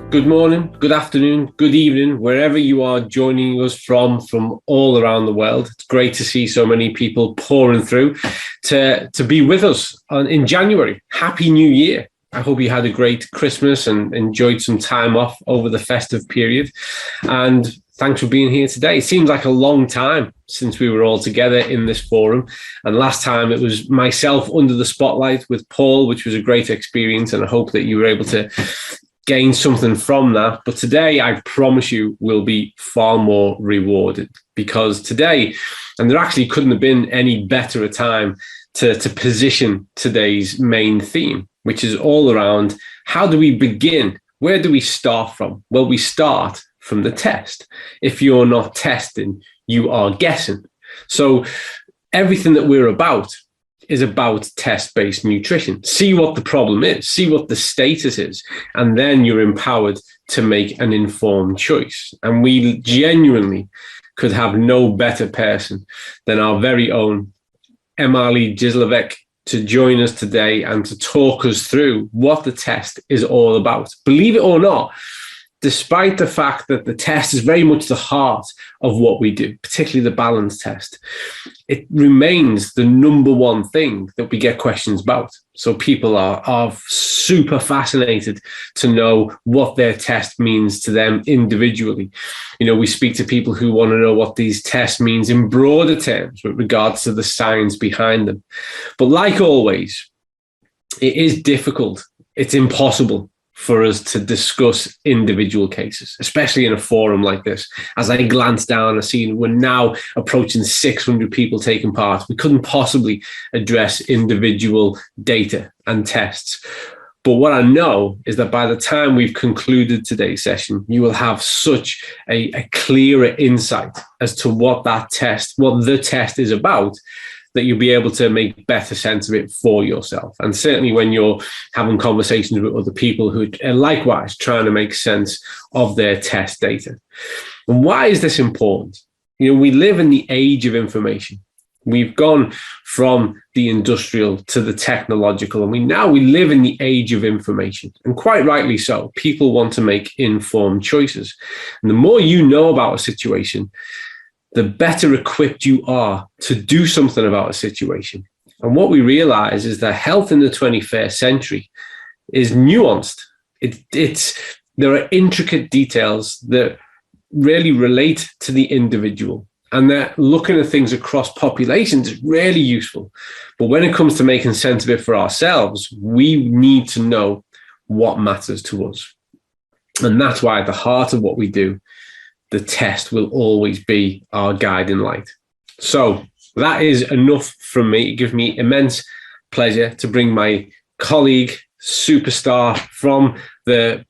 Good morning, good afternoon, good evening, wherever you are joining us from all around the world. It's great to see so many people pouring through to be with us in January. Happy New Year. I hope you had a great Christmas and enjoyed some time off over the festive period. And thanks for being here today. It seems like a long time since we were all together in this forum. And last time it was myself under the spotlight with Paul, which was a great experience. And I hope that you were able to gain something from that. But today, I promise you, will be far more rewarded, because today, and there actually couldn't have been any better a time to position today's main theme, which is all around how do we begin? Where do we start from? Well, we start from the test. If you're not testing, you are guessing. So everything that we're about is about test-based nutrition. See what the problem is, see what the status is, and then you're empowered to make an informed choice. And we genuinely could have no better person than our very own Emmalee Gisslevik to join us today and to talk us through what the test is all about. Believe it or not, despite the fact that the test is very much the heart of what we do, particularly the balance test, it remains the number one thing that we get questions about. So people are super fascinated to know what their test means to them individually. You know, we speak to people who want to know what these tests means in broader terms with regards to the science behind them. But like always, it is difficult. It's impossible for us to discuss individual cases, especially in a forum like this. As I glance down, I see we're now approaching 600 people taking part. We couldn't possibly address individual data and tests. But what I know is that by the time we've concluded today's session, you will have such a clearer insight as to what that test, what the test is about, that you'll be able to make better sense of it for yourself. And certainly when you're having conversations with other people who are likewise trying to make sense of their test data. And why is this important? You know, we live in the age of information. We've gone from the industrial to the technological, and we live in the age of information, and quite rightly so. People want to make informed choices. And the more you know about a situation, the better equipped you are to do something about a situation. And what we realize is that health in the 21st century is nuanced. There are intricate details that really relate to the individual, and that looking at things across populations is really useful. But when it comes to making sense of it for ourselves, we need to know what matters to us. And that's why at the heart of what we do, the test will always be our guiding light. So that is enough from me. It gives me immense pleasure to bring my colleague, superstar from the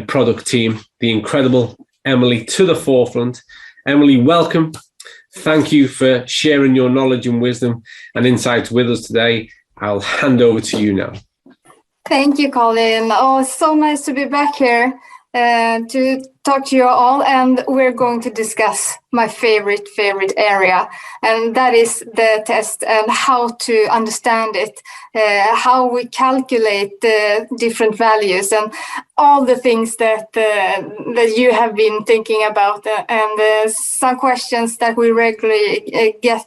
product team, the incredible Emmalee, to the forefront. Emmalee, welcome. Thank you for sharing your knowledge and wisdom and insights with us today. I'll hand over to you now. Thank you, Colin. Oh, it's so nice to be back here to talk to you all, and we're going to discuss my favorite area, and that is the test and how to understand it, how we calculate the different values, and all the things that you have been thinking about, and some questions that we regularly get.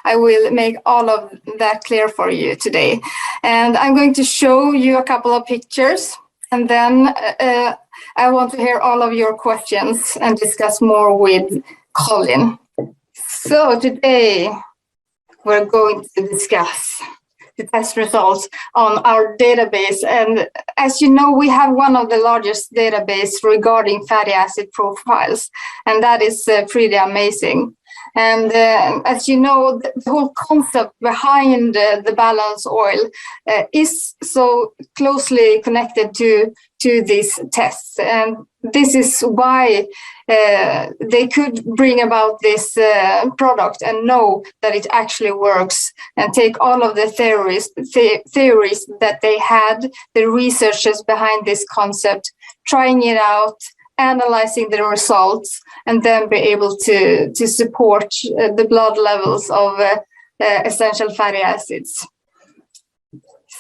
I will make all of that clear for you today, and I'm going to show you a couple of pictures, and then I want to hear all of your questions and discuss more with Colin. So today we're going to discuss the test results on our database. And as you know, we have one of the largest database regarding fatty acid profiles, and that is pretty amazing. And as you know, the whole concept behind the balance oil is so closely connected to these tests. And this is why they could bring about this product and know that it actually works, and take all of the theories that they had, the researchers behind this concept, trying it out, analyzing the results, and then be able to support the blood levels of essential fatty acids.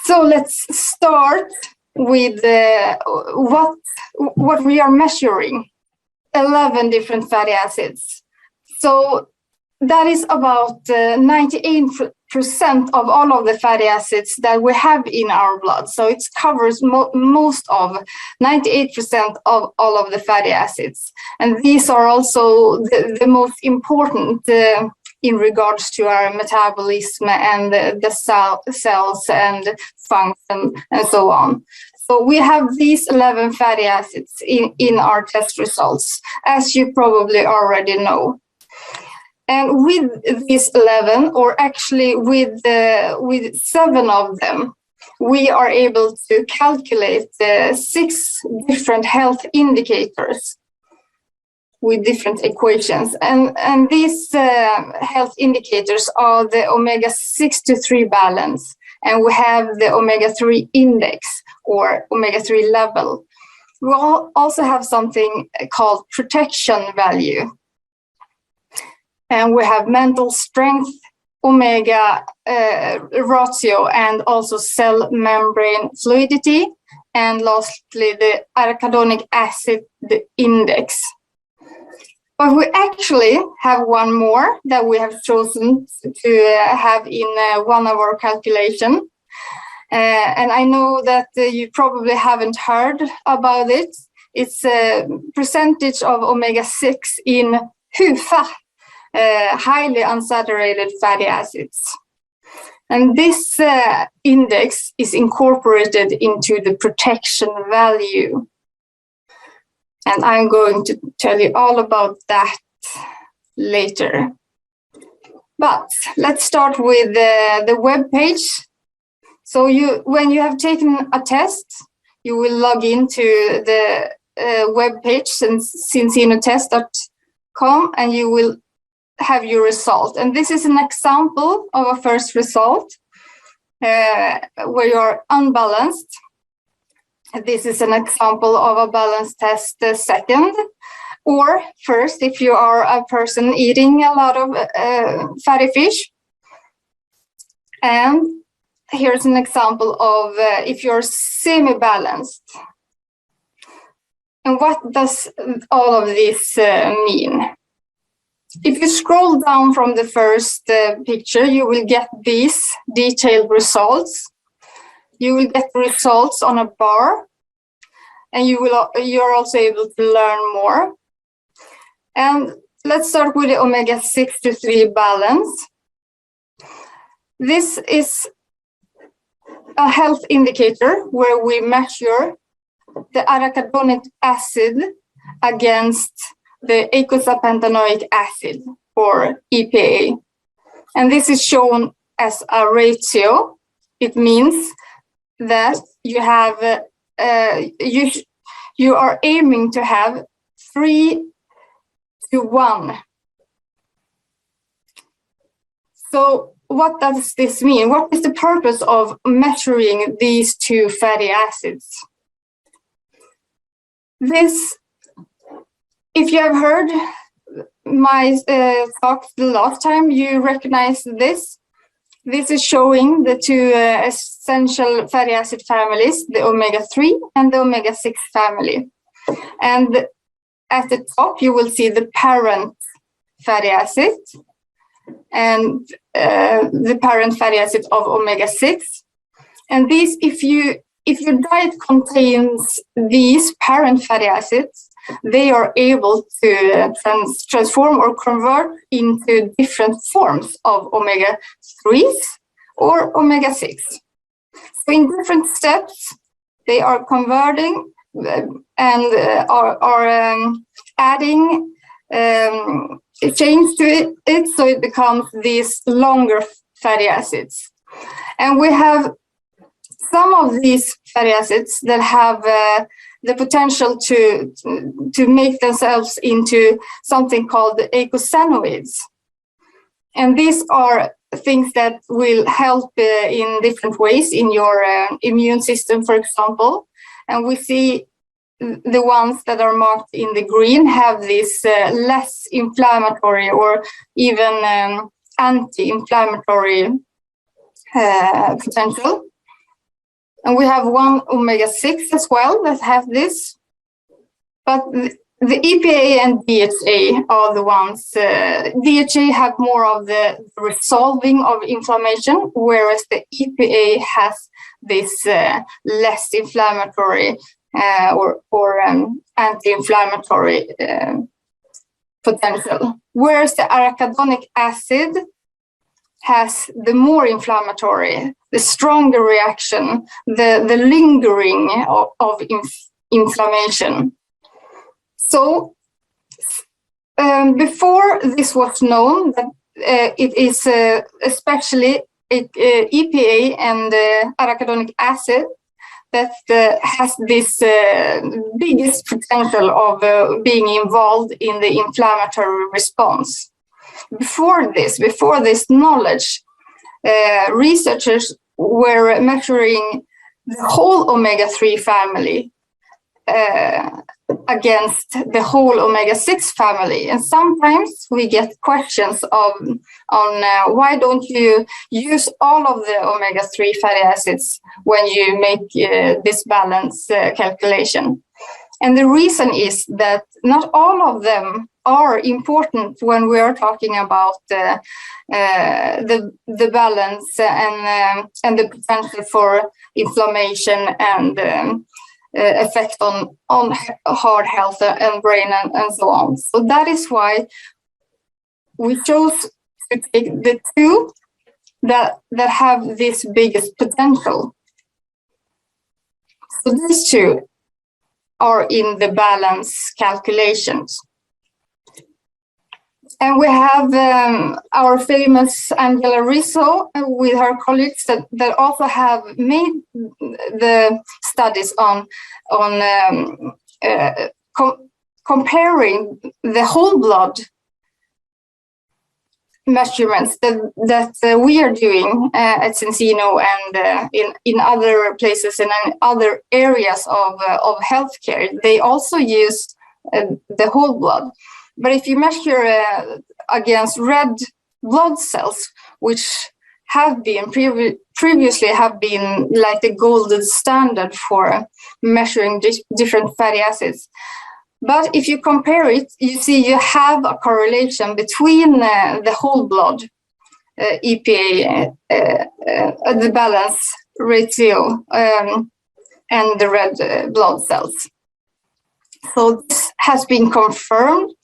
So let's start with what we are measuring, 11 different fatty acids. So that is about 98% of all of the fatty acids that we have in our blood. So it covers most of 98% of all of the fatty acids. And these are also the most important in regards to our metabolism and the cells and function and so on. So we have these 11 fatty acids in our test results, as you probably already know. And with these 11, or actually with 7 of them, we are able to calculate 6 different health indicators with different equations. And these health indicators are the omega-6 to 3 balance, and we have the omega-3 index or omega-3 level. We also have something called protection value. And we have mental strength, omega ratio, and also cell membrane fluidity. And lastly, the arachidonic acid index. But we actually have one more that we have chosen to have in one of our calculations. And I know that you probably haven't heard about it. It's a percentage of omega-6 in HUFA, highly unsaturated fatty acids. And this index is incorporated into the protection value. And I'm going to tell you all about that later. But let's start with the web page. So when you have taken a test, you will log into the web page, zinzinotest.com, and you will have your result. And this is an example of a first result where you're unbalanced. This is an example of a BalanceTest second, or first if you are a person eating a lot of fatty fish. And here's an example of if you're semi-balanced. And what does all of this mean? If you scroll down from the first picture, you will get these detailed results. You will get the results on a bar, and you're also able to learn more. And let's start with the omega-6 to 3 balance. This is a health indicator where we measure the arachidonic acid against the eicosapentaenoic acid, or EPA. And this is shown as a ratio. It means that you have you are aiming to have 3:1. So what does this mean? What is the purpose of measuring these 2 fatty acids? This, if you have heard my talk the last time, you recognize this. This is showing the 2 essential fatty acid families, the omega-3 and the omega-6 family. And at the top, you will see the parent fatty acid and the parent fatty acid of omega-6. And these, if your diet contains these parent fatty acids, they are able to transform or convert into different forms of omega-3s or omega-6. So in different steps, they are converting and are adding change to it, so it becomes these longer fatty acids. And we have some of these fatty acids that have the potential to make themselves into something called the eicosanoids. And these are things that will help in different ways in your immune system, for example. And we see the ones that are marked in the green have this less inflammatory or even anti-inflammatory potential. And we have one omega-6 as well that have this. But the EPA and DHA are the ones, DHA have more of the resolving of inflammation, whereas the EPA has this less inflammatory or anti-inflammatory potential. Whereas the arachidonic acid has the more inflammatory, the stronger reaction, the lingering of inflammation. So before this was known, that it is especially EPA and arachidonic acid that has this biggest potential of being involved in the inflammatory response. Before this knowledge, researchers were measuring the whole omega-3 family against the whole omega-6 family. And sometimes we get questions on why don't you use all of the omega-3 fatty acids when you make this balance calculation. And the reason is that not all of them are important when we are talking about the balance and the potential for inflammation and effect on heart health and brain and so on. So that is why we chose to take the two that have this biggest potential. So these two are in the balance calculations. And we have our famous Angela Rizzo with her colleagues that also have made the studies on comparing the whole blood measurements that we are doing at Zinzino and in other places and in other areas of healthcare. They also use the whole blood. But if you measure against red blood cells, which have been previously have been like the golden standard for measuring different fatty acids. But if you compare it, you see you have a correlation between the whole blood EPA, the balance ratio, and the red blood cells. So this has been confirmed.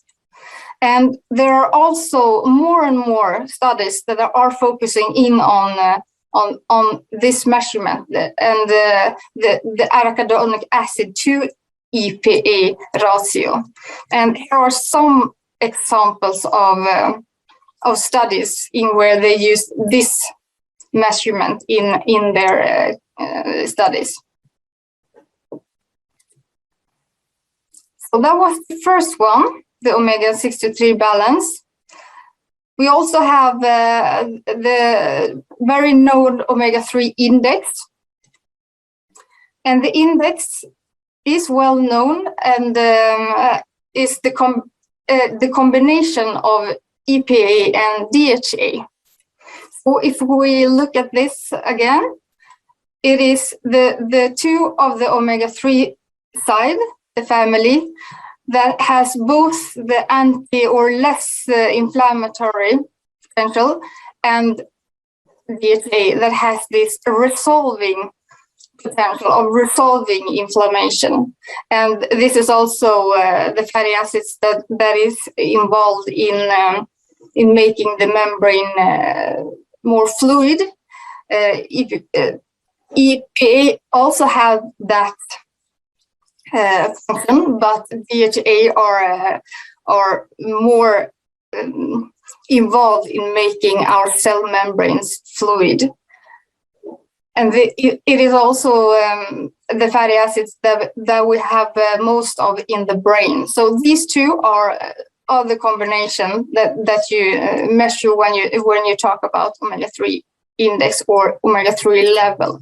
And there are also more and more studies that are focusing in on this measurement and the arachidonic acid to EPA ratio. And here are some examples of studies in where they use this measurement in their studies. So that was the first one, the omega-6 to 3 balance. We also have the very known omega-3 index. And the index is well known and is the combination of EPA and DHA. So if we look at this again, it is the two of the omega-3 side, the family, that has both the anti or less inflammatory potential and DHA that has this resolving potential of resolving inflammation. And this is also the fatty acids that is involved in making the membrane more fluid. EPA also have that function, but DHA are more involved in making our cell membranes fluid. And it is also the fatty acids that we have most of in the brain. So these two are the combination that you measure when you talk about omega-3 index or omega-3 level.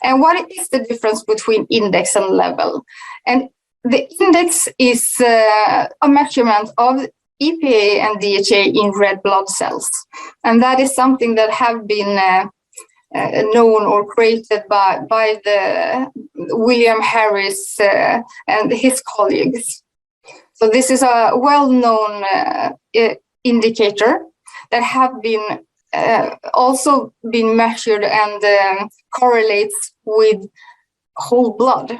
And what is the difference between index and level? And the index is a measurement of EPA and DHA in red blood cells. And that is something that have been known or created by the William Harris and his colleagues. So this is a well-known indicator that have been also been measured and correlates with whole blood.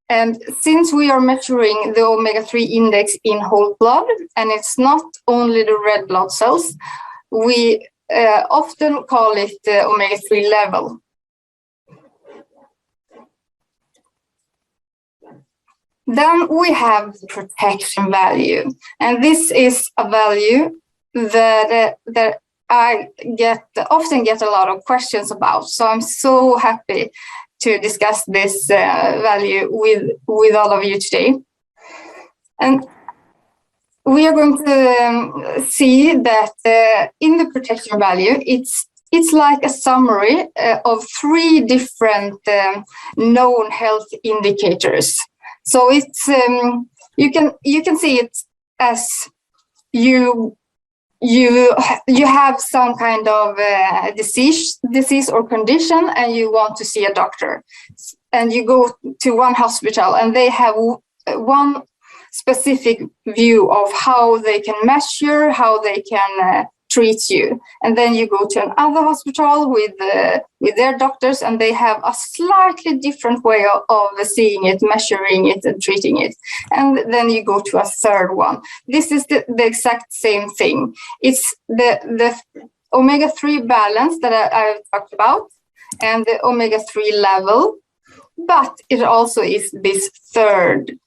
And since we are measuring the omega-3 index in whole blood, and it's not only the red blood cells, we often call it the omega-3 level. Then we have the protection value, and this is a value that I often get a lot of questions about. So I'm so happy to discuss this value with all of you today. And we are going to see that in the protection value, it's like a summary of 3 different known health indicators. So it's you can see it as you have some kind of disease or condition, and you want to see a doctor, and you go to one hospital, and they have one specific view of how they can measure, how they can treat you, and then you go to another hospital with their doctors, and they have a slightly different way of seeing it, measuring it, and treating it, and then you go to a third one. This is the exact same thing. It's the omega-3 balance that I've talked about, and the omega-3 level, but it also is this third,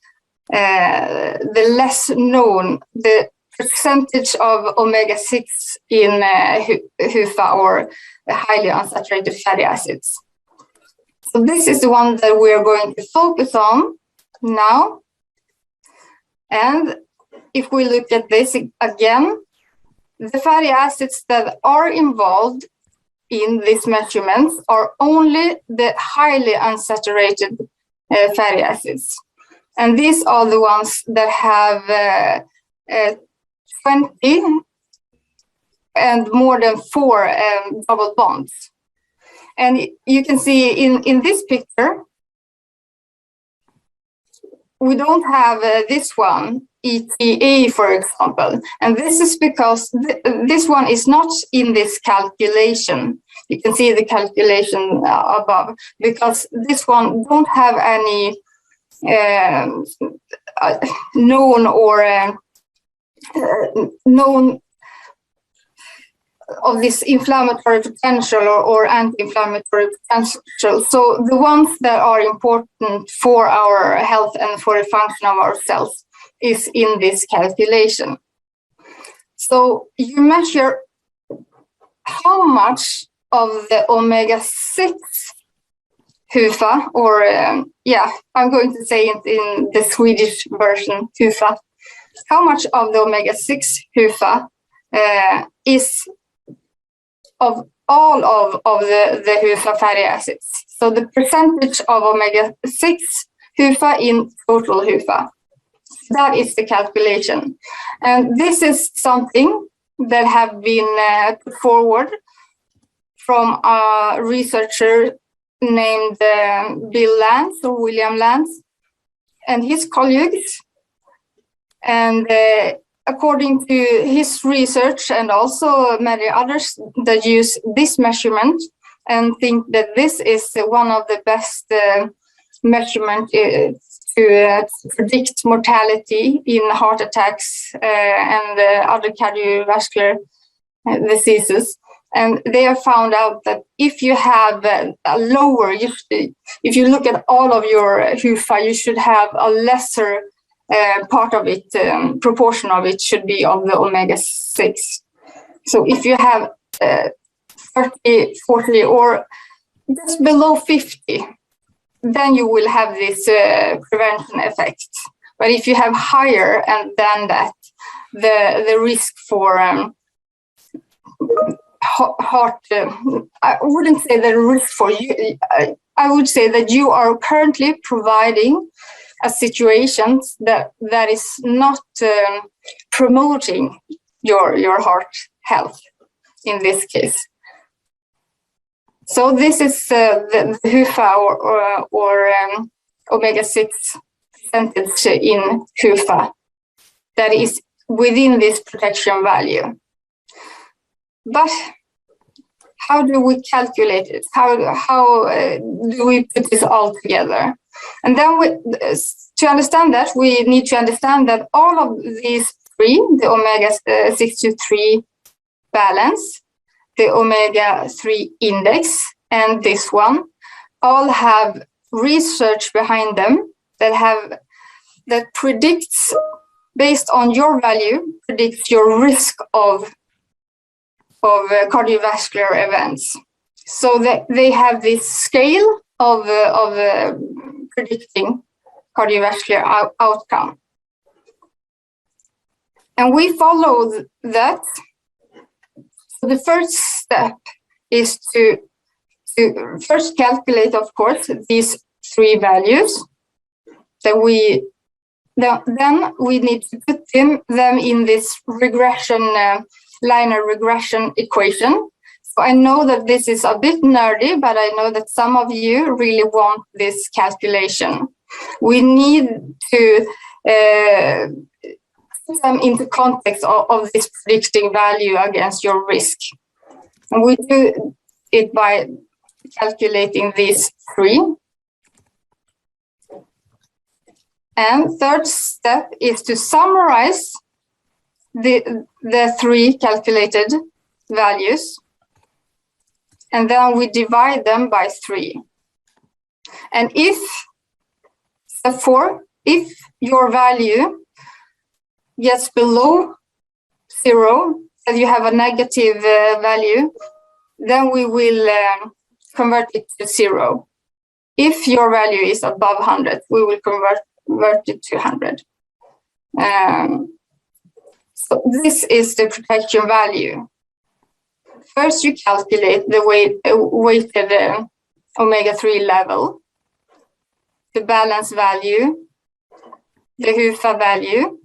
the less known, the percentage of omega-6 in HUFA, or highly unsaturated fatty acids. So this is the one that we're going to focus on now. And if we look at this again, the fatty acids that are involved in these measurements are only the highly unsaturated fatty acids. And these are the ones that have 20 and more than 4 double bonds. And you can see in this picture, we don't have this one, ETA, for example. And this is because this one is not in this calculation. You can see the calculation above, because this one don't have any known or known of this inflammatory potential or anti-inflammatory potential. So the ones that are important for our health and for the function of our cells is in this calculation. So you measure how much of the omega-6 HUFA, or I'm going to say it in the Swedish version, HUFA, how much of the omega-6 HUFA is of all of the HUFA fatty acids. So the percentage of omega-6 HUFA in total HUFA. That is the calculation. And this is something that have been put forward from a researcher named Bill Lance, or William Lance, and his colleagues. And according to his research, and also many others that use this measurement and think that this is one of the best measurement to predict mortality in heart attacks and other cardiovascular diseases. And they have found out that if you have a lower, if you look at all of your HUFA, you should have a lesser part of it, proportion of it should be of the omega-6. So if you have 30, 40, or just below 50, then you will have this prevention effect. But if you have higher than that, the risk for heart, I wouldn't say the risk for you, I would say that you are currently providing a situation that is not promoting your heart health in this case. So this is the HUFA or omega-6 percentage in HUFA that is within this protection value. But how do we calculate it? How do we put this all together? And then to understand that, we need to understand that all of these three, the omega-6 to 3 balance, the omega-3 index, and this one, all have research behind them that predicts, based on your value, predicts your risk of cardiovascular events. So that they have this scale of predicting cardiovascular outcome. And we follow that. So the first step is to first calculate, of course, these 3 values. Then we need to put them in this linear regression equation. So I know that this is a bit nerdy, but I know that some of you really want this calculation. We need to put them into context of this predicting value against your risk. And we do it by calculating these 3. And third step is to summarize the 3 calculated values, and then we divide them by 3. And if your value gets below 0, and you have a negative value, then we will convert it to 0. If your value is above 100, we will convert it to 100. So this is the protection value. First, you calculate the weighted omega-3 level, the balance value, the HUFA value.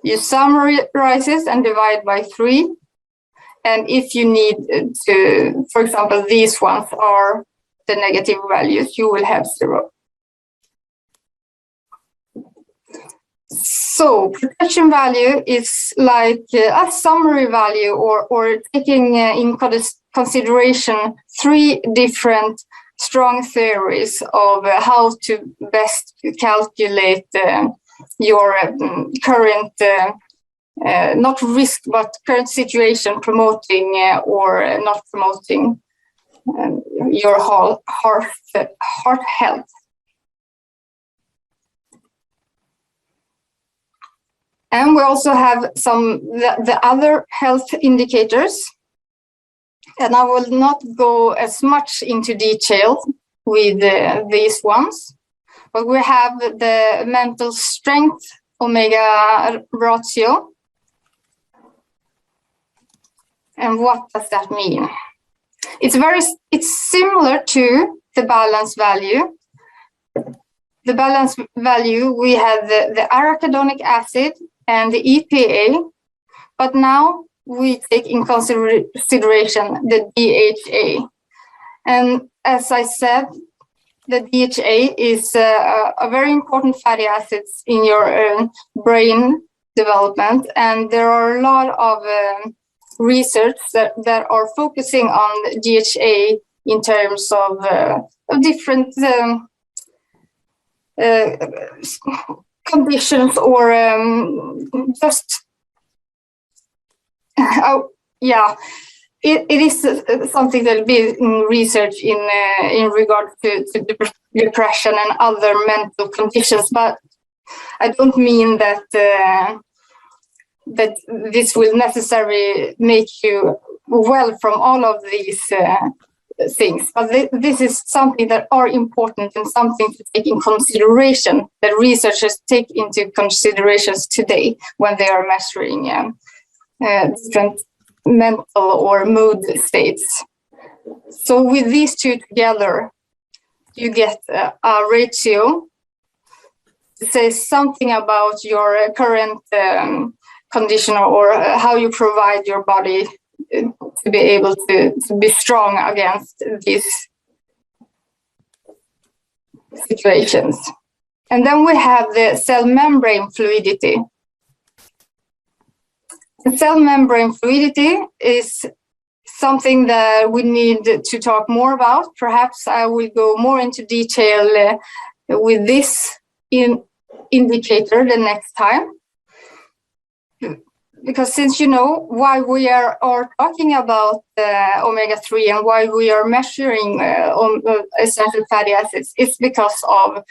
You summarize it and divide by 3. And if you need to, for example, these ones are the negative values, you will have 0. So protection value is like a summary value or taking in consideration 3 different strong theories of how to best calculate your current, not risk, but current situation promoting or not promoting your heart health. And we also have the other health indicators. And I will not go as much into detail with these ones, but we have the mental strength omega ratio. And what does that mean? It's similar to the balance value. The balance value, we have the arachidonic acid and the EPA, but now we take in consideration the DHA. And as I said, the DHA is a very important fatty acids in your brain development, and there are a lot of research that are focusing on DHA in terms of different conditions or just it is something that will be researched in regard to depression and other mental conditions, but I don't mean that that this will necessarily make you well from all of these things, but this is something that are important and something to take in consideration, that researchers take into considerations today when they are measuring different mental or mood states. So with these 2 together, you get a ratio that says something about your current condition or how you provide your body to be able to be strong against these situations. And then we have the cell membrane fluidity. The cell membrane fluidity is something that we need to talk more about. Perhaps I will go more into detail with this indicator the next time. Because since you know why we are talking about omega-3 and why we are measuring essential fatty acids, it's because of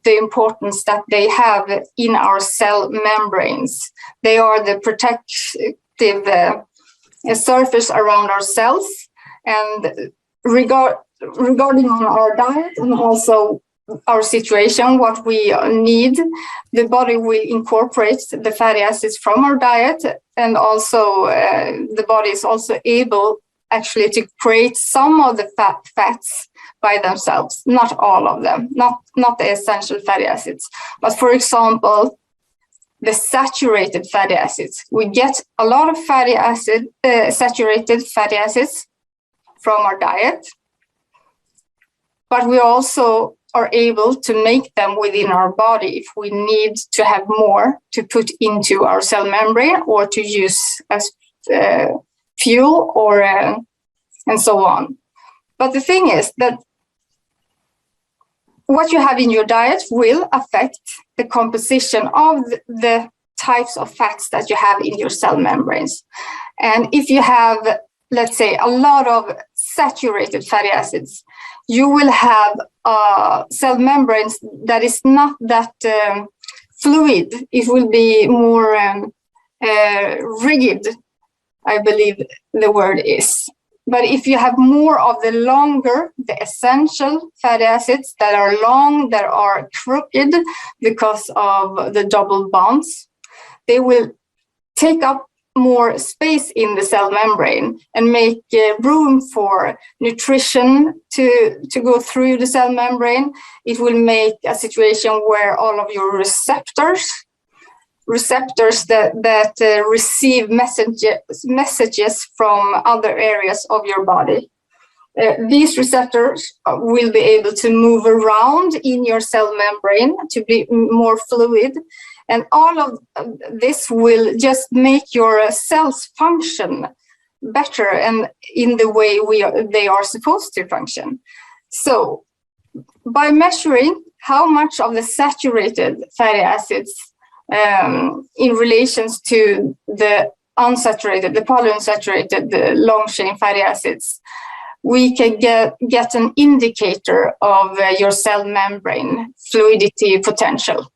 the importance that they have in our cell membranes. They are the protective surface around our cells, and regarding our diet and also our situation, what we need, the body will incorporate the fatty acids from our diet, and also the body is also able actually to create some of the fats by themselves, not all of them, not the essential fatty acids. But for example, the saturated fatty acids. We get a lot of fatty acid, saturated fatty acids from our diet, but we also are able to make them within our body if we need to have more to put into our cell membrane or to use as fuel or and so on. But the thing is that what you have in your diet will affect the composition of the types of fats that you have in your cell membranes. And if you have, let's say, a lot of saturated fatty acids, you will have cell membranes that is not that fluid. It will be more rigid, I believe the word is. But if you have more of the longer, the essential fatty acids that are long, that are crooked because of the double bonds, they will take up more space in the cell membrane and make room for nutrition to go through the cell membrane. It will make a situation where all of your receptors that receive messages from other areas of your body. These receptors will be able to move around in your cell membrane to be more fluid. And all of this will just make your cells function better and in the way they are supposed to function. So by measuring how much of the saturated fatty acids in relations to the unsaturated, the polyunsaturated, the long-chain fatty acids, we can get an indicator of your cell membrane fluidity potential.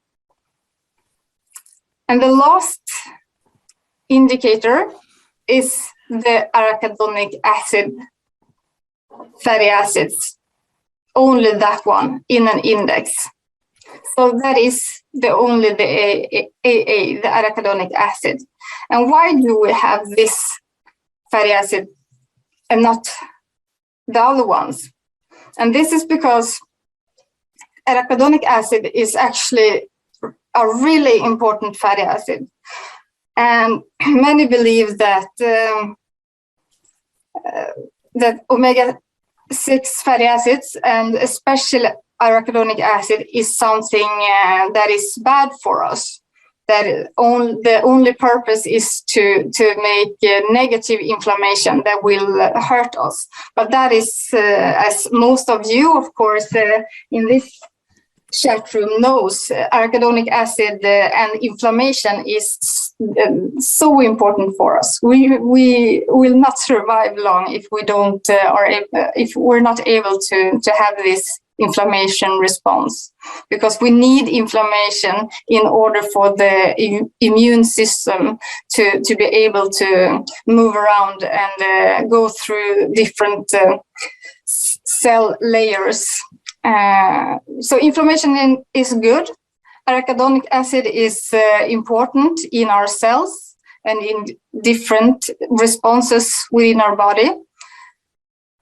And the last indicator is the arachidonic acid fatty acids, only that one in an index. So that is only the AA, the arachidonic acid. And why do we have this fatty acid and not the other ones? And this is because arachidonic acid is actually a really important fatty acid. And many believe that that omega-6 fatty acids, and especially arachidonic acid, is something that is bad for us. That the only purpose is to make negative inflammation that will hurt us. But that is, as most of you, of course, in this chat room knows, arachidonic acid and inflammation is so important for us. We will not survive long if we don't if we're not able to have this inflammation response, because we need inflammation in order for the immune system to be able to move around and go through different cell layers. So inflammation is good. Arachidonic acid is important in our cells and in different responses within our body.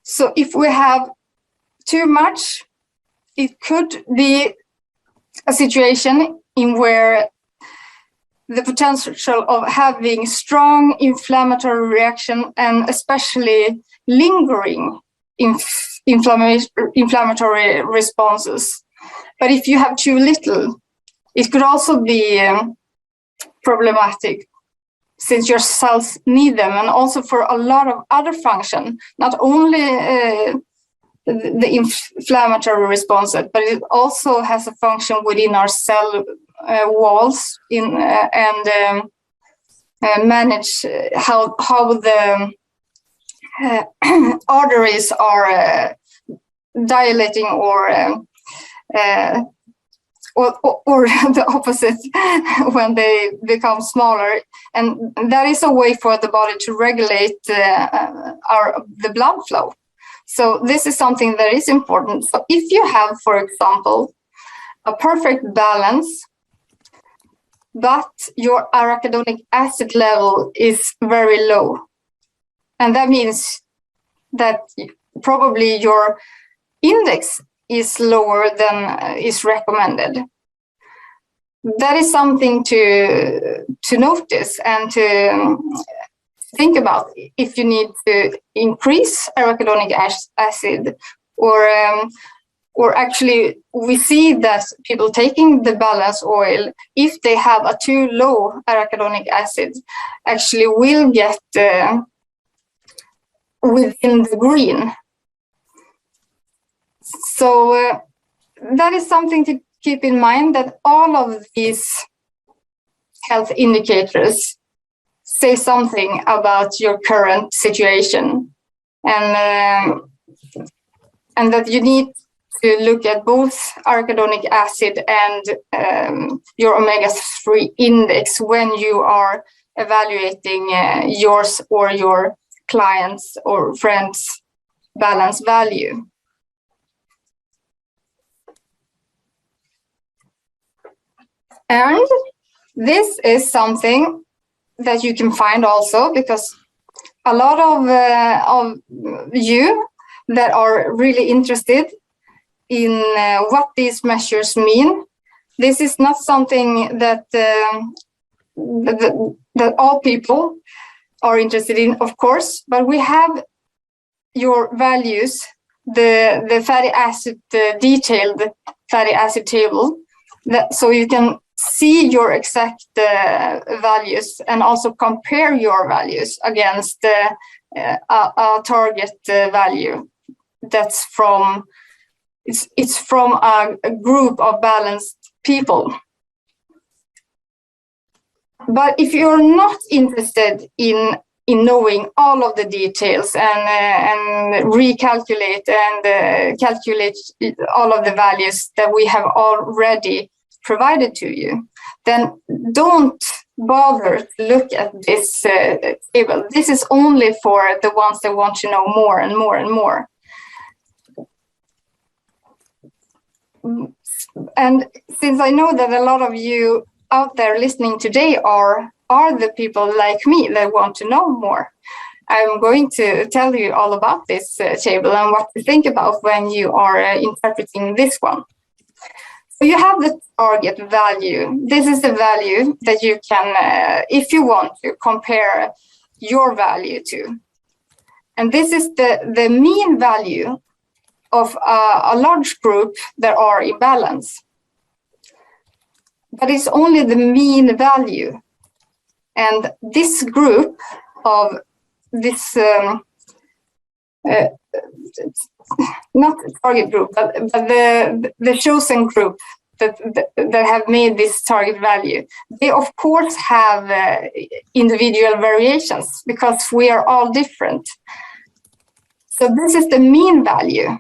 So if we have too much, it could be a situation in where the potential of having strong inflammatory reaction and especially lingering inflammatory responses. But if you have too little, it could also be problematic, since your cells need them, and also for a lot of other function, not only the inflammatory response, but it also has a function within our cell walls and manage how the arteries are dilating or the opposite when they become smaller, and that is a way for the body to regulate the blood flow. So this is something that is important. So if you have, for example, a perfect balance, but your arachidonic acid level is very low, and that means that probably your index is lower than is recommended. That is something to notice and to think about if you need to increase arachidonic acid, or actually we see that people taking the balance oil, if they have a too low arachidonic acid, actually will get within the green. So that is something to keep in mind, that all of these health indicators say something about your current situation, and that you need to look at both arachidonic acid and your omega-3 index when you are evaluating yours or your clients or friends' balance value. And this is something that you can find also, because a lot of you that are really interested in what these measures mean, this is not something that that all people are interested in, of course, but we have your values, the fatty acid, the detailed fatty acid table, so you can see your exact values and also compare your values against a target value that's from it's from a group of balanced people. But if you're not interested in knowing all of the details and recalculate and calculate all of the values that we have already provided to you, then don't bother to look at this table. This is only for the ones that want to know more and more and more. And since I know that a lot of you out there listening today are the people like me that want to know more, I'm going to tell you all about this table and what to think about when you are interpreting this one. So you have the target value. This is the value that you can, if you want to, compare your value to. And this is the mean value of a large group that are in balance. But it's only the mean value. And this group of this, not the target group, but the chosen group that have made this target value, they of course have individual variations because we are all different. So this is the mean value.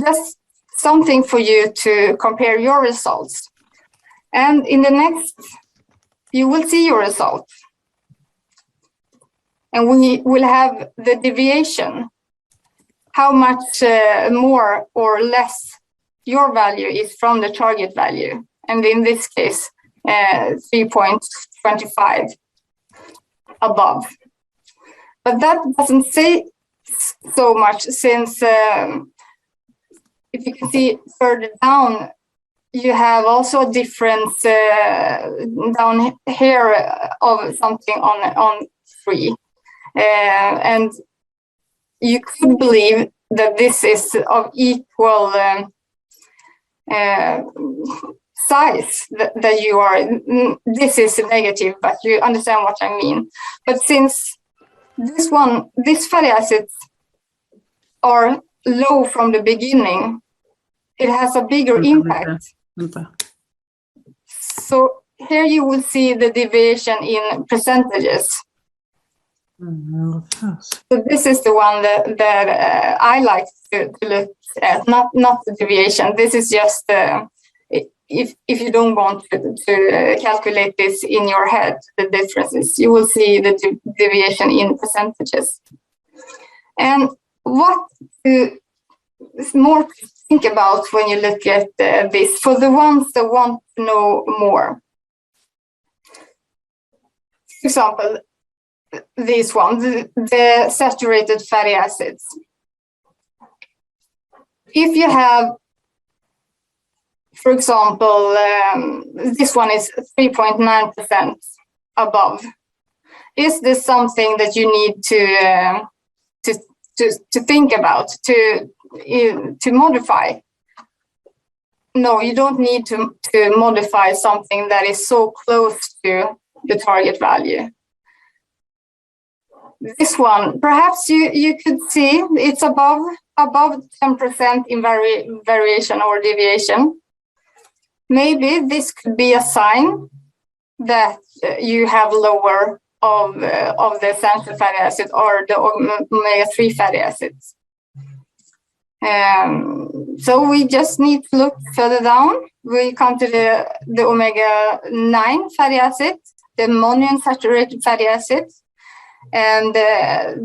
Just something for you to compare your results. And in the next, you will see your results. And we will have the deviation, how much more or less your value is from the target value. And in this case, 3.25 above. But that doesn't say so much, since if you can see further down, you have also a difference down here of something on 3. And you could believe that this is of equal size that you are. This is negative, but you understand what I mean. But since these fatty acids are low from the beginning, it has a bigger impact. So here you will see the deviation in percentages. So this is the one that I like to look at, not the deviation. This is just if you don't want to calculate this in your head, the differences, you will see the deviation in percentages. And what is more to think about when you look at this, for the ones that want to know more. For example, this one, the saturated fatty acids. If you have, for example, this one is 3.9% above. Is this something that you need to think about, to modify? No, you don't need to modify something that is so close to the target value. This one, perhaps you could see it's above 10% in variation or deviation. Maybe this could be a sign that you have lower of the essential fatty acid or the omega-3 fatty acids. So we just need to look further down. We come to the omega-9 fatty acid, the monounsaturated fatty acid. And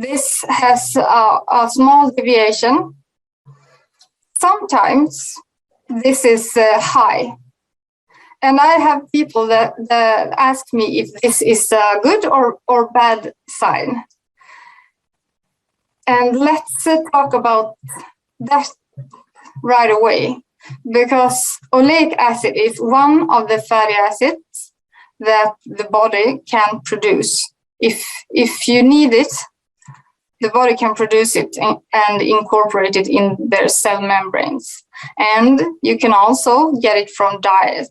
this has a small deviation. Sometimes this is high. And I have people that ask me if this is a good or bad sign. And let's talk about that right away, because oleic acid is one of the fatty acids that the body can produce. If you need it, the body can produce it and incorporate it in their cell membranes. And you can also get it from diet.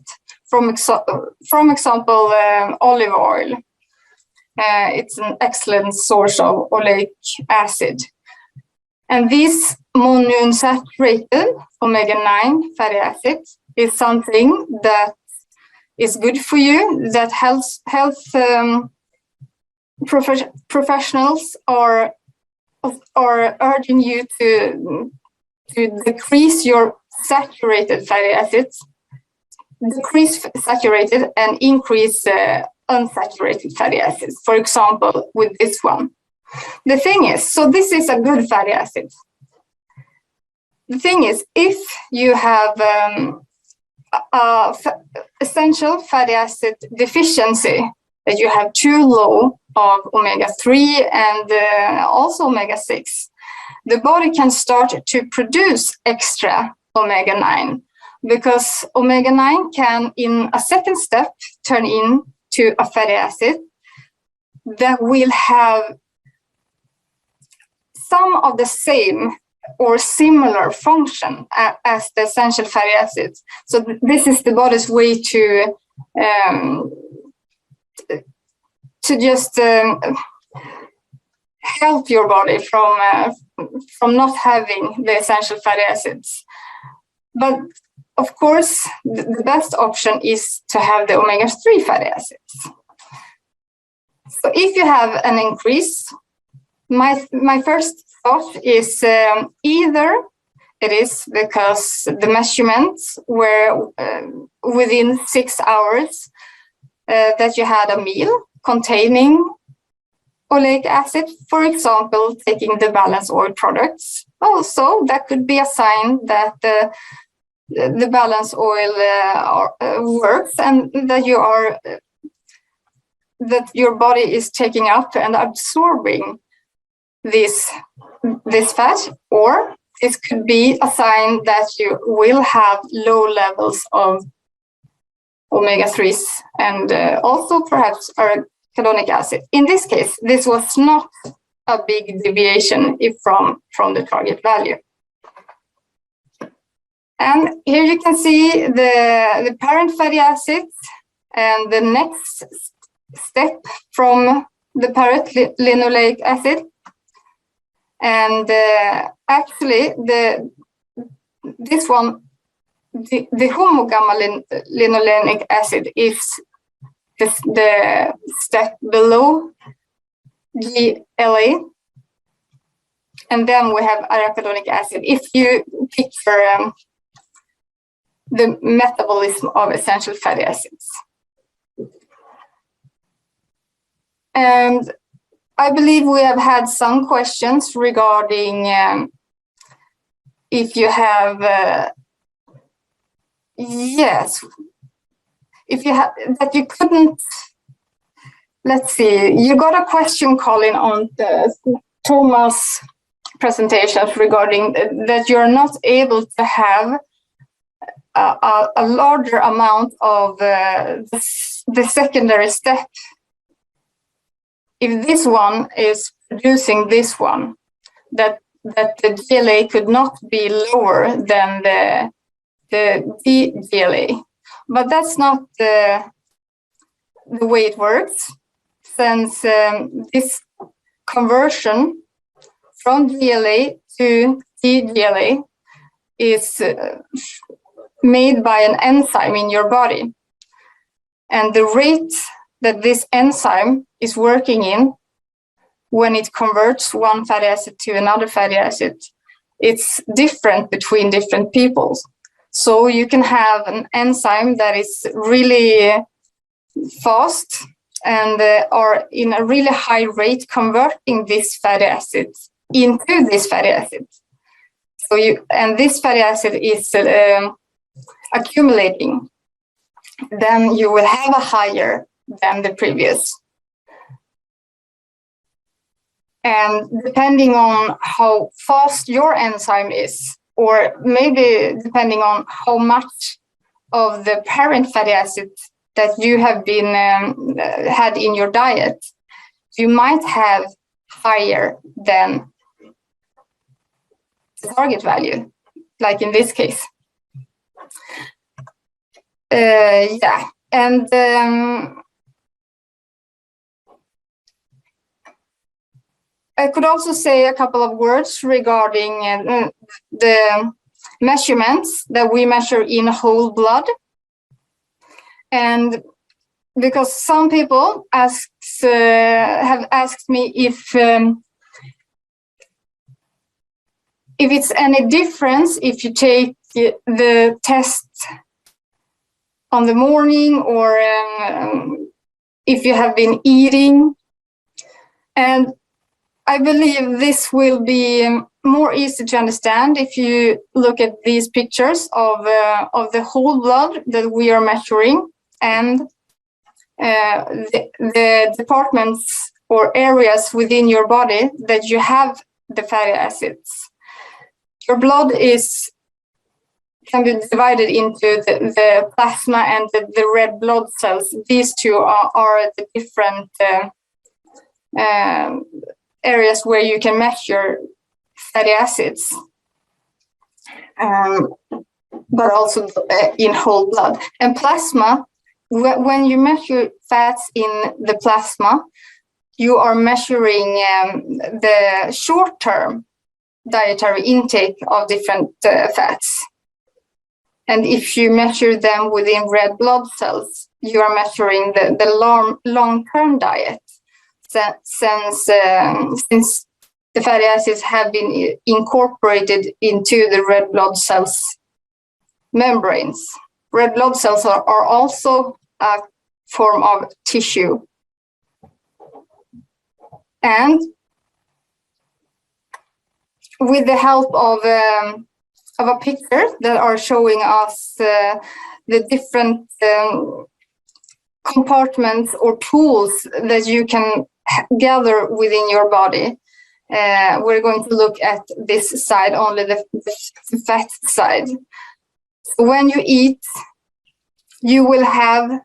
From example, olive oil. It's an excellent source of oleic acid. And this monounsaturated omega-9 fatty acid is something that is good for you, that health professionals are urging you to decrease your saturated fatty acids, decrease saturated and increase unsaturated fatty acids, for example, with this one. The thing is, so this is a good fatty acid. The thing is, if you have essential fatty acid deficiency, that you have too low of omega-3 and also omega-6, the body can start to produce extra omega-9, because omega-9 can, in a second step, turn into a fatty acid that will have some of the same or similar function as the essential fatty acids. So this is the body's way to just help your body from not having the essential fatty acids. But of course, the best option is to have the omega-3 fatty acids. So if you have an increase, my first thought is either it is because the measurements were within 6 hours that you had a meal containing oleic acid, for example, taking the balance oil products. Also, that could be a sign that the balance oil works and that your body is taking up and absorbing this fat, or this could be a sign that you will have low levels of omega-3s and also perhaps arachidonic acid. In this case, this was not a big deviation from the target value. And here you can see the parent fatty acids and the next step from the parent linoleic acid. And actually, this one, the homogamma linolenic acid is the step below GLA. And then we have arachidonic acid. If you picture the metabolism of essential fatty acids. And I believe we have had some questions regarding if you have, yes, if you have, that you couldn't, let's see, you got a question, Colin, on the Thomas' presentations regarding that you're not able to have a larger amount of the secondary step. If this one is producing this one, that the GLA could not be lower than the GLA. But that's not the way it works, since this conversion from GLA to DGLA is made by an enzyme in your body. And the rate that this enzyme is working in when it converts one fatty acid to another fatty acid, it's different between different people. So you can have an enzyme that is really fast and are in a really high rate converting this fatty acid into this fatty acid. So and this fatty acid is accumulating. Then you will have a higher than the previous. And depending on how fast your enzyme is, or maybe depending on how much of the parent fatty acid that you have been had in your diet, you might have higher than the target value, like in this case. Yeah, and I could also say a couple of words regarding the measurements that we measure in whole blood. And because some people have asked me if it's any difference if you take the test on the morning or if you have been eating. And I believe this will be more easy to understand if you look at these pictures of the whole blood that we are measuring and the departments or areas within your body that you have the fatty acids. Your blood can be divided into the plasma and the red blood cells. These two are the different areas where you can measure fatty acids, but also in whole blood. And plasma, when you measure fats in the plasma, you are measuring the short-term dietary intake of different fats. And if you measure them within red blood cells, you are measuring the long-term diet. Since the fatty acids have been incorporated into the red blood cells membranes. Red blood cells are also a form of tissue. And with the help of a picture that are showing us the different compartments or tools that you can gather within your body, we're going to look at this side, only the fat side. When you eat, you will have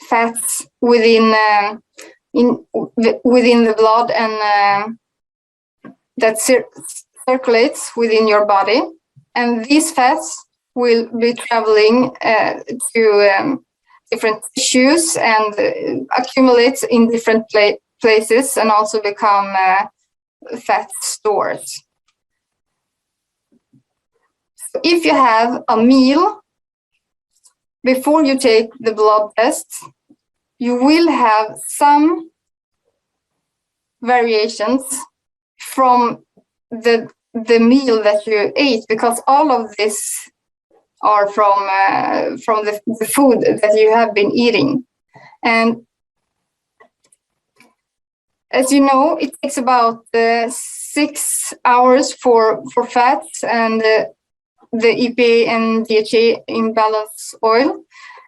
fats within the blood and that circulates within your body, and these fats will be traveling to different tissues and accumulate in different places and also become fat stores. So if you have a meal before you take the blood test, you will have some variations from the meal that you ate, because all of this are from the food that you have been eating. And as you know, it takes about 6 hours for fats and the EPA and DHA in balance oil,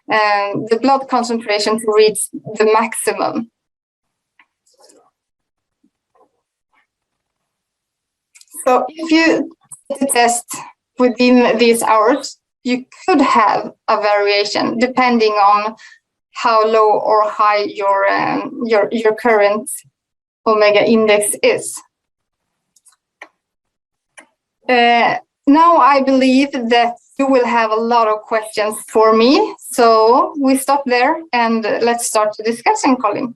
and the blood concentration to reach the maximum. So if you take the test within these hours, you could have a variation depending on how low or high your current omega index is. Now I believe that you will have a lot of questions for me, so we stop there and let's start discussing, Colin.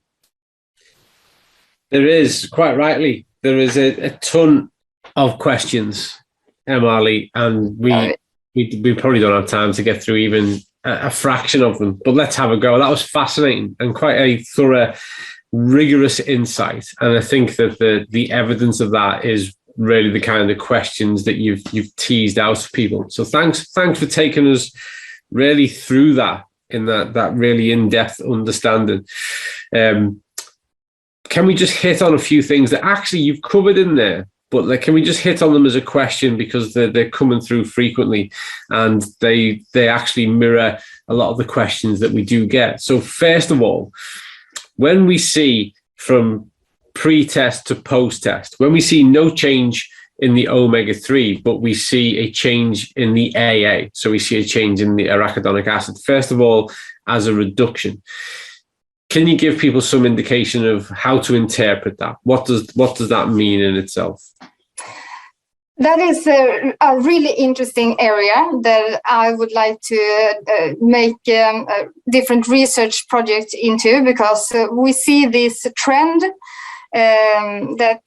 There is, quite rightly, there is a ton of questions, Emmalee, and we probably don't have time to get through even a fraction of them, but let's have a go. That was fascinating and quite a thorough, rigorous insight, and I think that the evidence of that is really the kind of questions that you've teased out to people. So thanks for taking us really through that in that really in-depth understanding. Can we just hit on a few things that actually you've covered in there, but can we just hit on them as a question, because they're coming through frequently and they actually mirror a lot of the questions that we do get. So first of all, when we see from pre-test to post-test, when we see no change in the omega-3, but we see a change in the AA, so we see a change in the arachidonic acid, first of all, as a reduction, can you give people some indication of how to interpret that? What does that mean in itself? That is a really interesting area that I would like to make a different research project into, because we see this trend that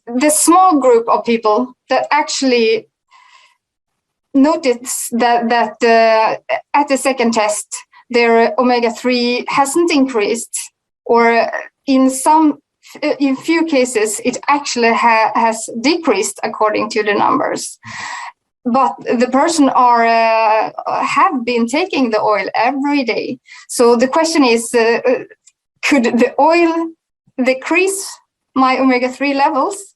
the small group of people that actually notice that at the second test their omega-3 hasn't increased, or in few cases it actually has decreased according to the numbers. But the person have been taking the oil every day. So the question is, could the oil decrease my omega-3 levels?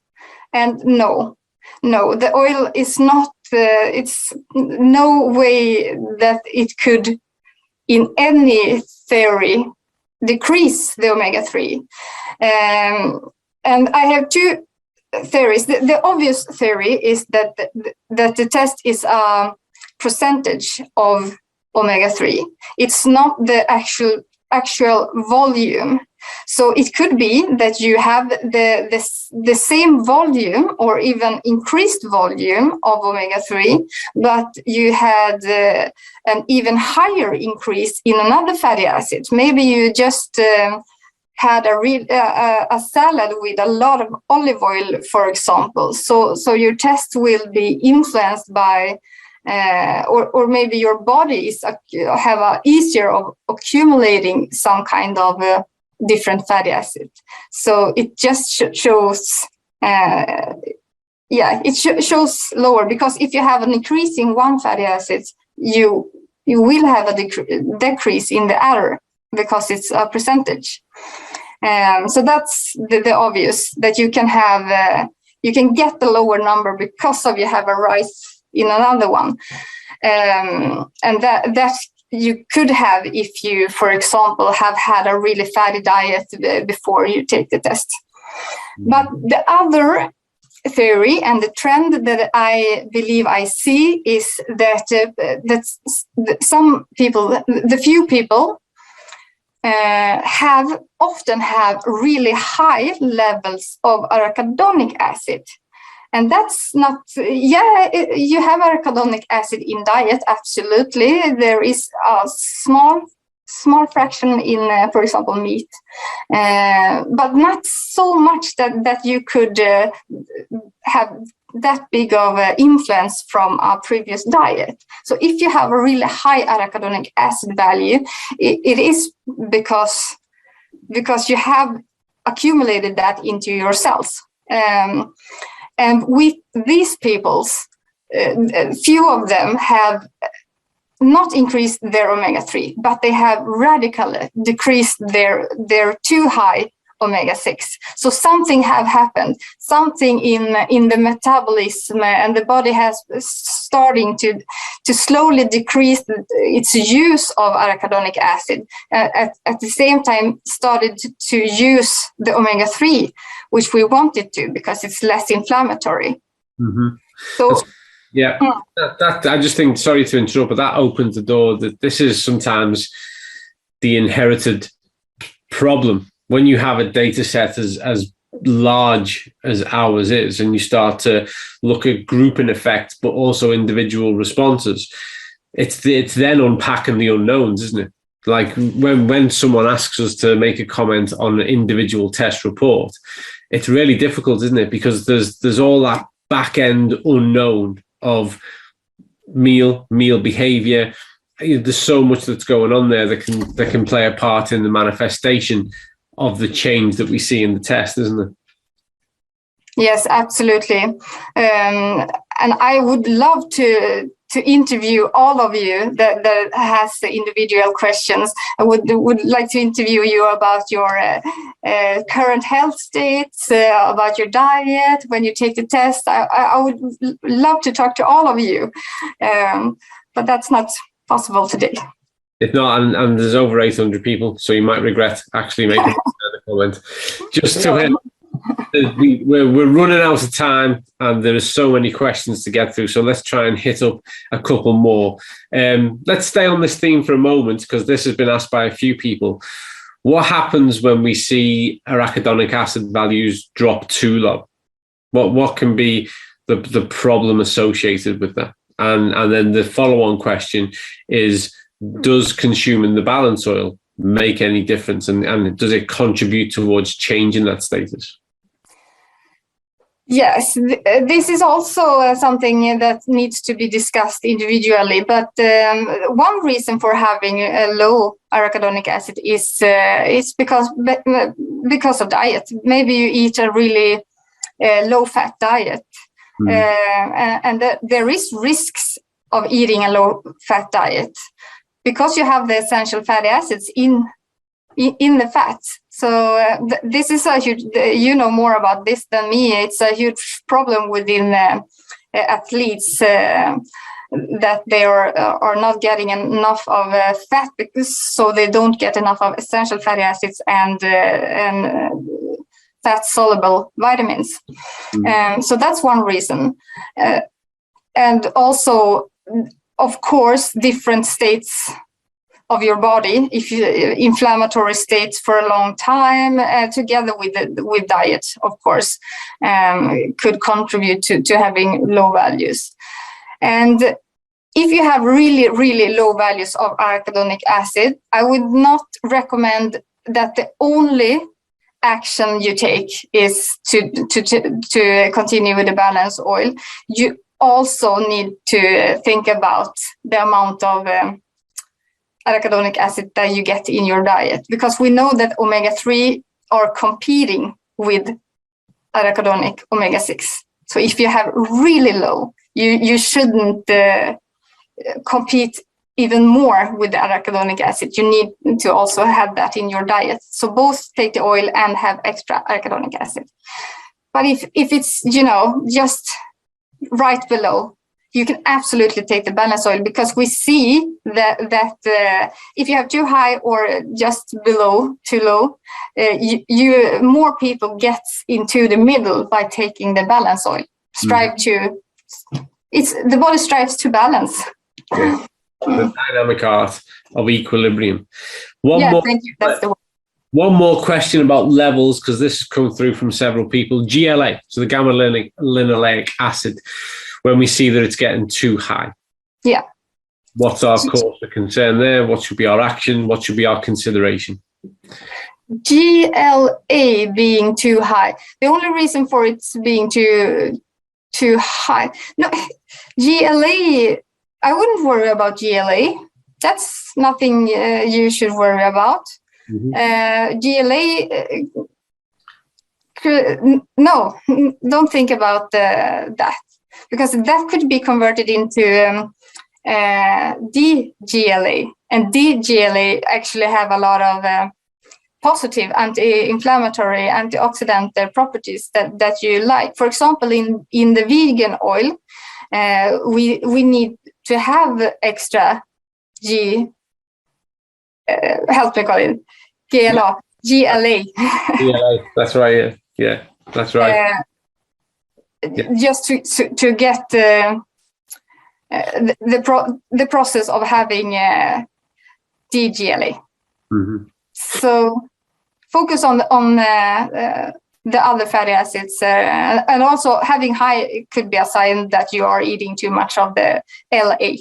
And no, the oil is not, it's no way that it could in any theory decrease the omega-3. And I have two theories. The obvious theory is that the test is a percentage of omega-3. It's not the actual volume. So it could be that you have the same volume or even increased volume of omega-3, but you had an even higher increase in another fatty acid. Maybe you just had a salad with a lot of olive oil, for example. So your test will be influenced by, or maybe your body have a easier of accumulating some kind of different fatty acid. So it just shows, it shows lower, because if you have an increase in one fatty acid, you will have a decrease in the other, because it's a percentage. So that's the obvious, that you can have, you can get the lower number because of you have a rise in another one. And that you could have if you, for example, have had a really fatty diet before you take the test. But the other theory and the trend that I believe I see is that some people, the few people, often have really high levels of arachidonic acid. And that's not, you have arachidonic acid in diet, absolutely. There is a small fraction in, for example, meat, but not so much that you could have that big of influence from our previous diet. So if you have a really high arachidonic acid value, it is because you have accumulated that into your cells. And with these peoples, few of them have not increased their omega-3, but they have radically decreased their too high omega-6. So something have happened, something in the metabolism, and the body has starting to slowly decrease its use of arachidonic acid. At the same time, started to use the omega-3, which we wanted to because it's less inflammatory. Mm-hmm. So. Yeah, that I just think, sorry to interrupt, but that opens the door that this is sometimes the inherited problem. When you have a data set as large as ours is, and you start to look at grouping effects, but also individual responses, it's then unpacking the unknowns, isn't it? Like when someone asks us to make a comment on an individual test report, it's really difficult, isn't it? Because there's all that back end unknown of meal behavior. There's so much that's going on there that can play a part in the manifestation of the change that we see in the test, isn't it? Yes, absolutely. And I would love to interview all of you that has individual questions. I would like to interview you about your current health states, about your diet, when you take the test. I would love to talk to all of you, but that's not possible today. If not, and there's over 800 people, so you might regret actually making a comment. Just to we're running out of time, and there are so many questions to get through. So let's try and hit up a couple more. Let's stay on this theme for a moment, because this has been asked by a few people. What happens when we see arachidonic acid values drop too low? What can be the problem associated with that? And then the follow-on question is, does consuming the balance oil make any difference, and does it contribute towards changing that status? Yes, this is also something that needs to be discussed individually. But one reason for having a low arachidonic acid is because of diet. Maybe you eat a really low-fat diet, and there is risks of eating a low-fat diet because you have the essential fatty acids in the fat. So this is a huge, you know more about this than me. It's a huge problem within athletes that they are not getting enough of fat, so they don't get enough of essential fatty acids and fat-soluble vitamins. So that's one reason. And also, of course, different states of your body, if you inflammatory states for a long time, together with diet, of course, could contribute to having low values. And if you have really, really low values of arachidonic acid, I would not recommend that the only action you take is to continue with the balance oil. You also need to think about the amount of arachidonic acid that you get in your diet, because we know that omega-3 are competing with arachidonic omega-6. So if you have really low, you shouldn't compete even more with the arachidonic acid. You need to also have that in your diet. So both take the oil and have extra arachidonic acid. But if it's, just right below, you can absolutely take the balance oil, because we see that if you have too high or just too low, more people get into the middle by taking the balance oil. The body strives to balance. Yeah. The dynamic art of equilibrium. Thank you. That's the word. One more question about levels, because this has come through from several people. GLA, so the gamma linolenic acid, when we see that it's getting too high. Yeah. What's our cause for concern there? What should be our action? What should be our consideration? GLA being too high. The only reason for it being too high. No, GLA, I wouldn't worry about GLA. That's nothing you should worry about. GLA, no, don't think about that, because that could be converted into DGLA, and DGLA actually have a lot of positive anti-inflammatory, antioxidant properties that you like. For example, in the vegan oil, we need to have extra help me call it, GLA. GLA, that's right. Yeah, that's right. Just to get the process of having DGLA. So focus on the other fatty acids, and also having high could be a sign that you are eating too much of the LA.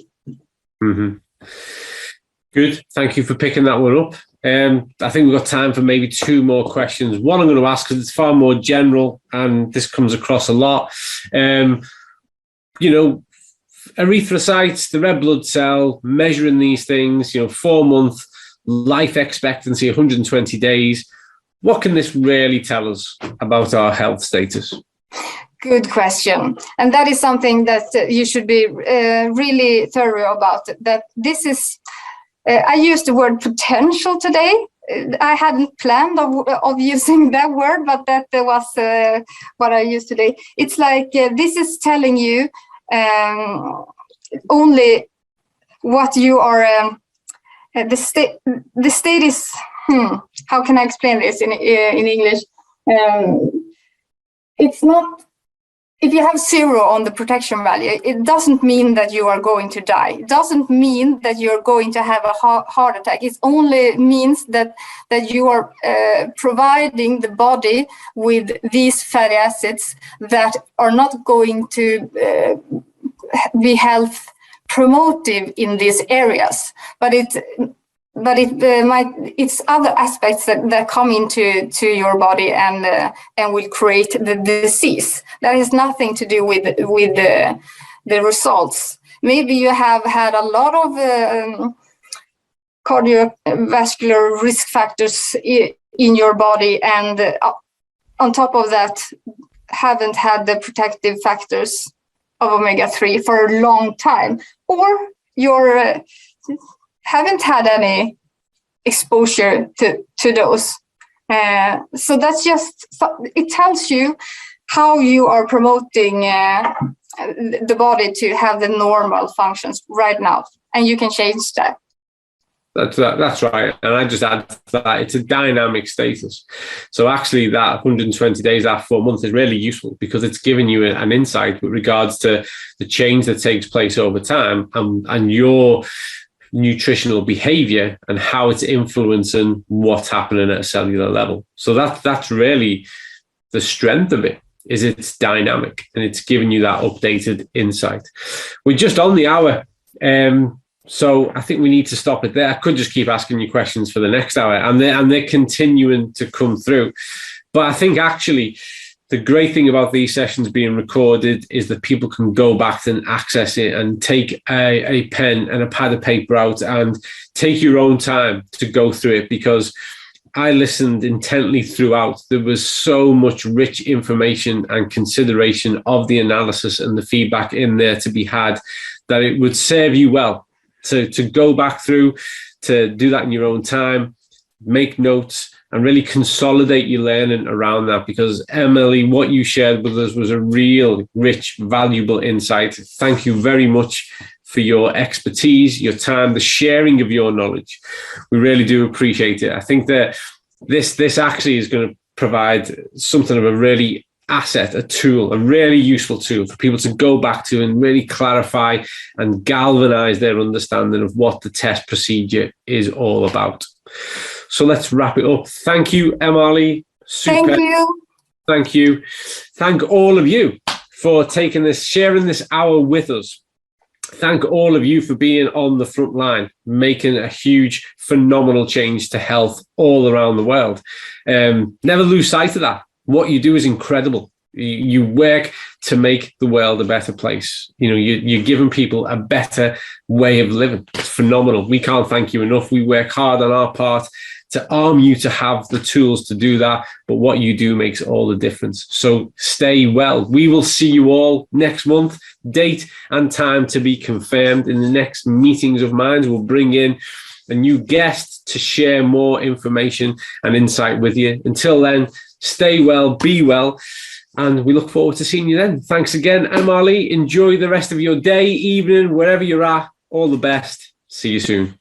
Good. Thank you for picking that one up. I think we've got time for maybe two more questions. One I'm going to ask, because it's far more general and this comes across a lot. Erythrocytes, the red blood cell, measuring these things, 4-month life expectancy, 120 days. What can this really tell us about our health status? Good question. And that is something that you should be really thorough about. That this is, I used the word potential today. I hadn't planned of using that word, but that was what I used today. It's like this is telling you only what you are. The state is. How can I explain this in English? It's not. If you have 0 on the protection value, it doesn't mean that you are going to die. It doesn't mean that you're going to have a heart attack. It only means that you are providing the body with these fatty acids that are not going to be health promotive in these areas. But it's other aspects that come into your body and will create the disease. That has nothing to do with the results. Maybe you have had a lot of cardiovascular risk factors in your body, and on top of that, haven't had the protective factors of omega-3 for a long time, or you're haven't had any exposure to those. So that's just, it tells you how you are promoting the body to have the normal functions right now, and you can change that. That's right. And I just add to that, it's a dynamic status. So actually that 120 days after 4 months is really useful, because it's giving you an insight with regards to the change that takes place over time and your nutritional behavior and how it's influencing what's happening at a cellular level. So that's really the strength of it, is it's dynamic and it's giving you that updated insight. We're just on the hour. So I think we need to stop it there. I could just keep asking you questions for the next hour, and they're continuing to come through. But I think actually the great thing about these sessions being recorded is that people can go back and access it and take a pen and a pad of paper out and take your own time to go through it, because I listened intently throughout. There was so much rich information and consideration of the analysis and the feedback in there to be had, that it would serve you well to go back through, to do that in your own time, make notes, and really consolidate your learning around that, because Emmalee, what you shared with us was a real rich, valuable insight. Thank you very much for your expertise, your time, the sharing of your knowledge. We really do appreciate it. I think that this actually is going to provide something of a really asset, a tool, a really useful tool for people to go back to and really clarify and galvanize their understanding of what the test procedure is all about. So let's wrap it up. Thank you, Emmalee. Super. Thank you. Thank you. Thank all of you for taking this, sharing this hour with us. Thank all of you for being on the front line, making a huge, phenomenal change to health all around the world. Never lose sight of that. What you do is incredible. You work to make the world a better place. You know, you're giving people a better way of living. It's phenomenal. We can't thank you enough. We work hard on our part to arm you to have the tools to do that. But what you do makes all the difference. So stay well. We will see you all next month. Date and time to be confirmed. In the next meetings of minds, we'll bring in a new guest to share more information and insight with you. Until then, stay well, be well, and we look forward to seeing you then. Thanks again, Emmalee. Enjoy the rest of your day, evening, wherever you're at. All the best. See you soon.